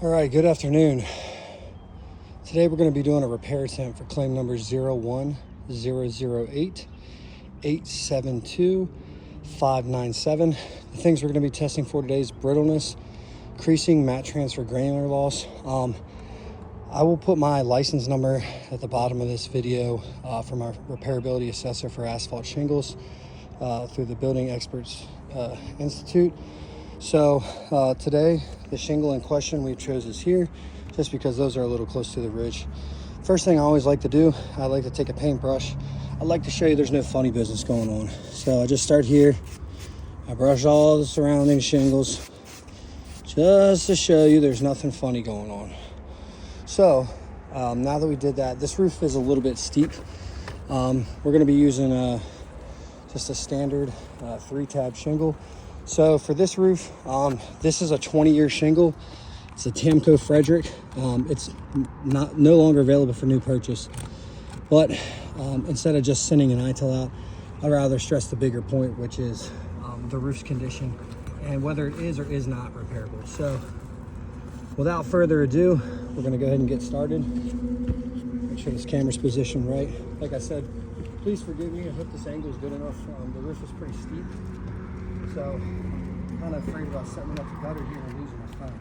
All right, good afternoon. Today we're going to be doing a repair attempt for claim number 01008872597. The things we're going to be testing for today is brittleness, creasing, mat transfer, granular loss. I will put my license number at the bottom of this video from our repairability assessor for asphalt shingles through the Building Experts Institute. So today the shingle in question we chose is here just because those are a little close to the ridge. First thing I always like to do, I like to take a paintbrush. I like to show you there's no funny business going on. So I just start here. I brush all the surrounding shingles just to show you there's nothing funny going on. So now that we did that, this roof is a little bit steep. We're going to be using just a standard 3-tab shingle. So for this roof, this is a 20-year shingle. It's a Tamco Frederick. It's no longer available for new purchase. But instead of just sending an ITIL out, I'd rather stress the bigger point, which is the roof's condition and whether it is or is not repairable. So without further ado, we're going to go ahead and get started. Make sure this camera's positioned right. Like I said, please forgive me. I hope this angle is good enough. The roof is pretty steep, so I'm kind of afraid about setting up the gutter here and losing my phone.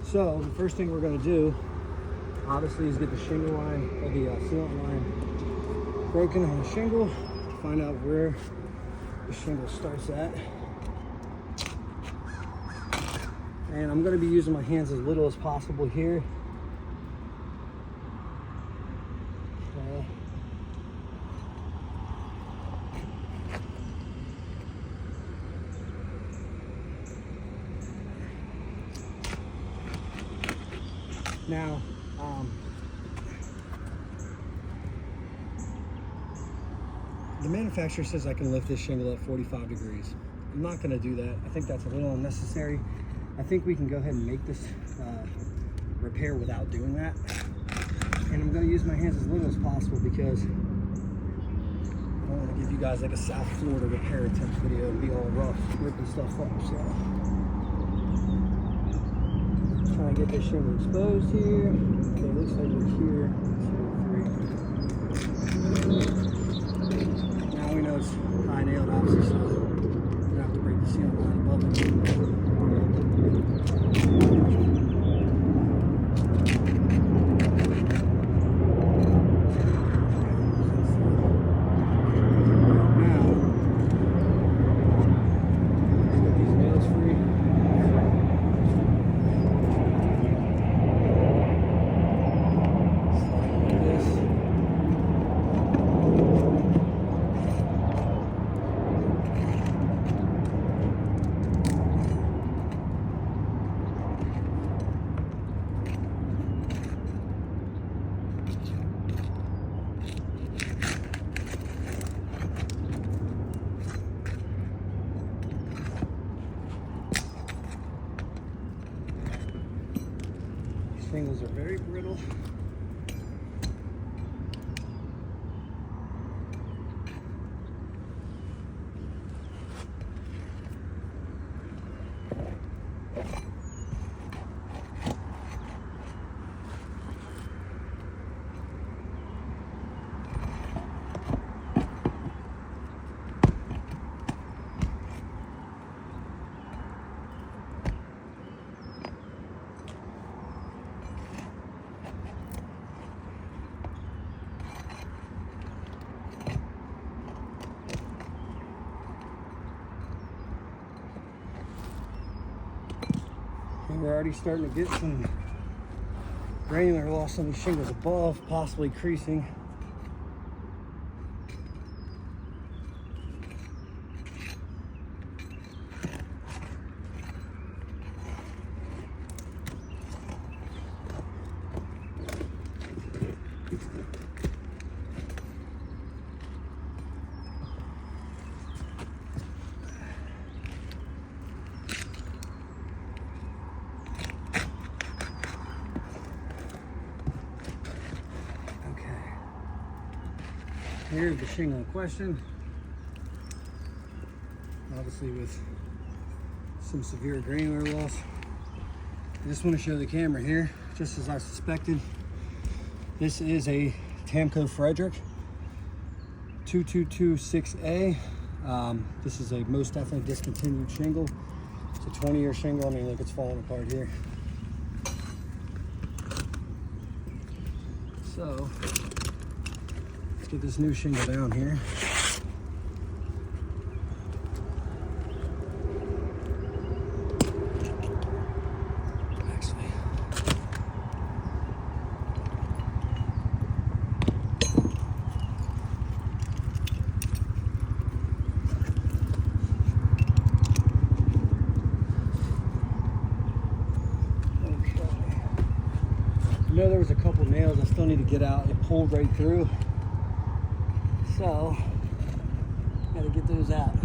So the first thing we're going to do, obviously, is get the shingle line or the sealant line broken on the shingle to find out where the shingle starts at. And I'm going to be using my hands as little as possible here. Okay. Now, the manufacturer says I can lift this shingle at 45 degrees. I'm not going to do that. I think that's a little unnecessary. I think we can go ahead and make this repair without doing that. And I'm going to use my hands as little as possible because I don't want to give you guys like a South Florida repair attempt video and be all rough, ripping stuff up. So trying to get this shingle exposed here. Okay, looks like we're here. 2, 3. Now we know it's high nailed, obviously, so we're gonna have to break the sealant line above it. Shingles are very brittle. And we're already starting to get some granular loss on these shingles above, possibly creasing. Here's the shingle in question. Obviously with some severe granular loss. I just want to show the camera here, just as I suspected. This is a Tamco Frederick 2226A. This is a most definitely discontinued shingle. It's a 20-year shingle. I mean, look, it's falling apart here. So let's get this new shingle down here. I know there was a couple nails I still need to get out. It pulled right through, so gotta get those out.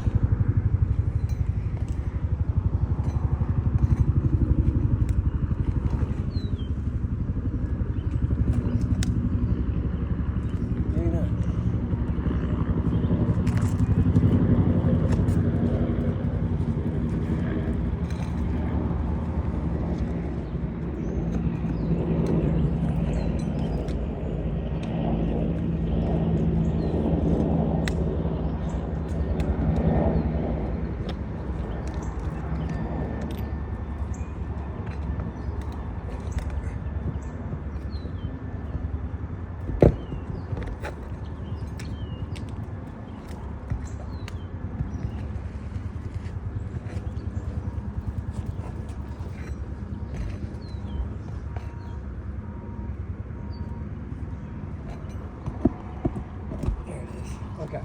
Okay.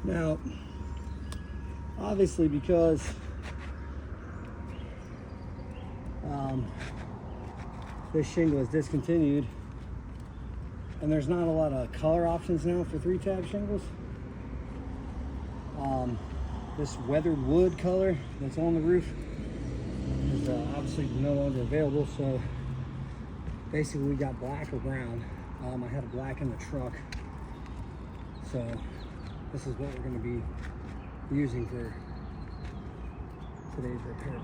Now, obviously, because this shingle is discontinued, and there's not a lot of color options now for 3-tab shingles. This weathered wood color that's on the roof is obviously no longer available, so basically we got black or brown. I had a black in the truck, so this is what we're going to be using for today's repair.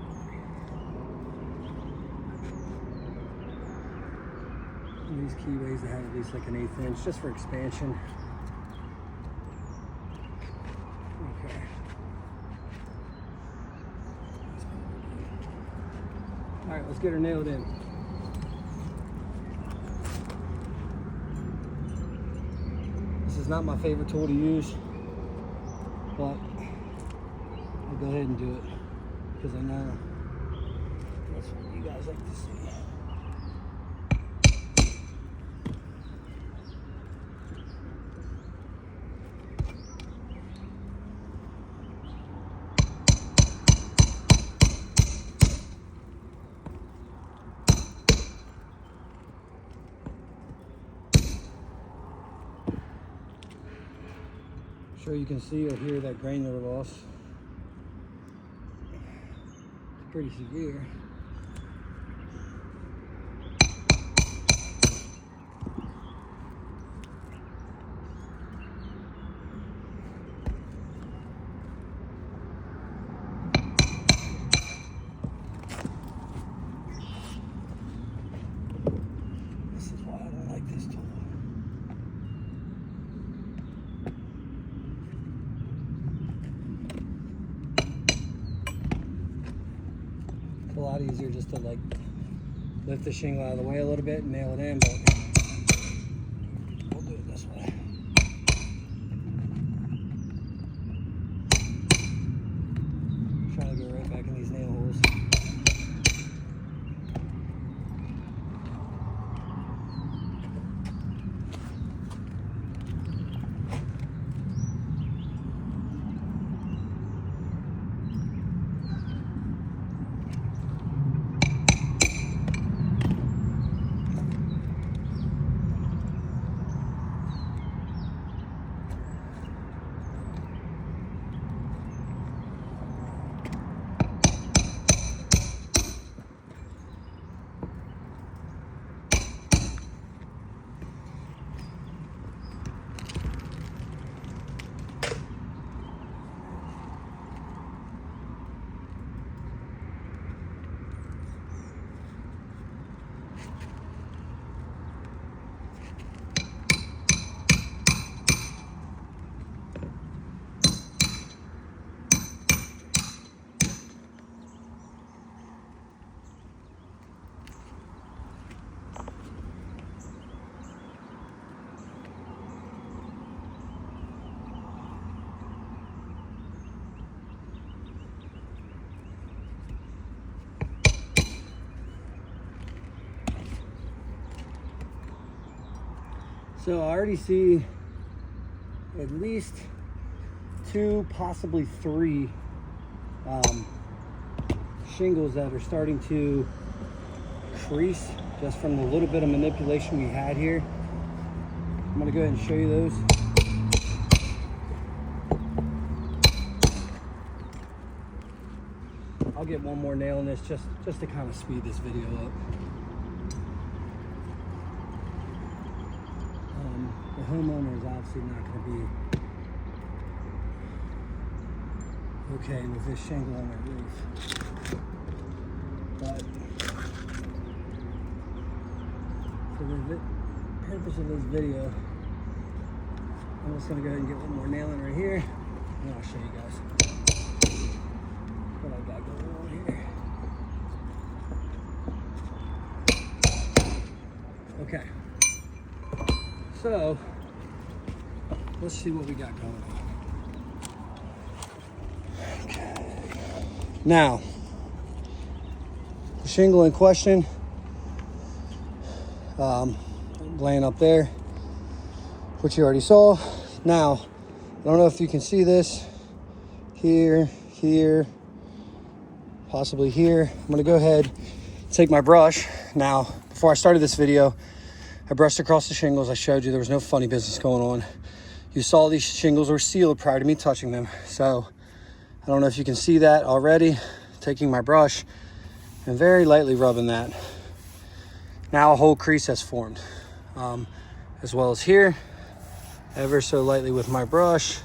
These keyways that have at least like an 1/8 inch just for expansion. Okay. All right, let's get her nailed in. This is not my favorite tool to use, but I'll go ahead and do it because I know that's what you guys like to see. Sure you can see or hear that granular loss. It's pretty severe. This is why I don't like this tool. A lot easier just to like lift the shingle out of the way a little bit and nail it in, but we'll do it this way. Try to go right back in these nail holes. So I already see at least 2, possibly 3 shingles that are starting to crease just from the little bit of manipulation we had here. I'm gonna go ahead and show you those. I'll get one more nail in this just to kind of speed this video up. The homeowner is obviously not going to be okay with this shingle on their roof. But for the purpose of this video, I'm just going to go ahead and get one more nail in right here, and I'll show you guys what I got going on here. Okay. So, let's see what we got going on. Okay. Now, the shingle in question, laying up there, which you already saw. Now, I don't know if you can see this, here, possibly here. I'm gonna go ahead, take my brush. Now, before I started this video, I brushed across the shingles. I showed you there was no funny business going on. You saw these shingles were sealed prior to me touching them. So I don't know if you can see that already. Taking my brush and very lightly rubbing that. Now a whole crease has formed. As well as here, ever so lightly with my brush.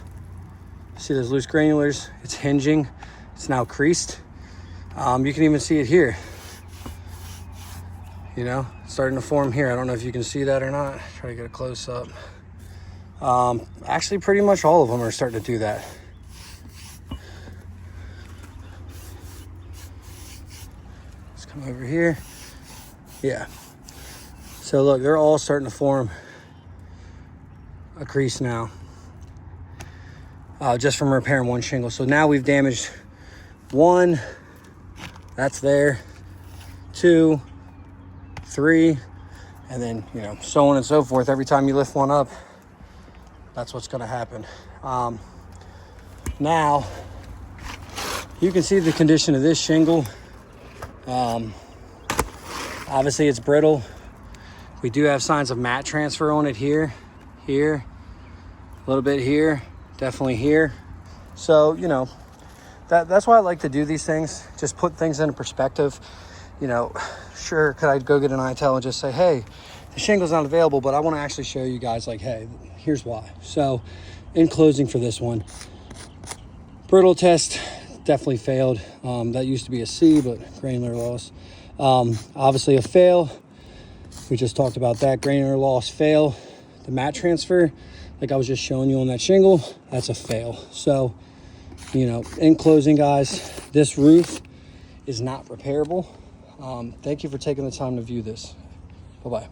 See those loose granulars? It's hinging. It's now creased. You can even see it here. You know, starting to form here. I don't know if you can see that or not. Try to get a close up. Actually, pretty much all of them are starting to do that. Let's come over here. Yeah. So look, they're all starting to form a crease now. Just from repairing one shingle. So now we've damaged 1, that's there, 2, 3, and then, you know, so on and so forth. Every time you lift one up, that's what's going to happen. Now, you can see the condition of this shingle. Obviously, it's brittle. We do have signs of mat transfer on it here, a little bit here, definitely here. So, you know, that's why I like to do these things, just put things into perspective. You know, sure, could I go get an ITEL and just say, hey, the shingle's not available, but I want to actually show you guys, like, hey, here's why. So, in closing for this one, brittle test definitely failed. That used to be a C, but granular loss. Obviously a fail. We just talked about that. Granular loss, fail. The mat transfer, like I was just showing you on that shingle, that's a fail. So, you know, in closing, guys, this roof is not repairable. Thank you for taking the time to view this. Bye-bye.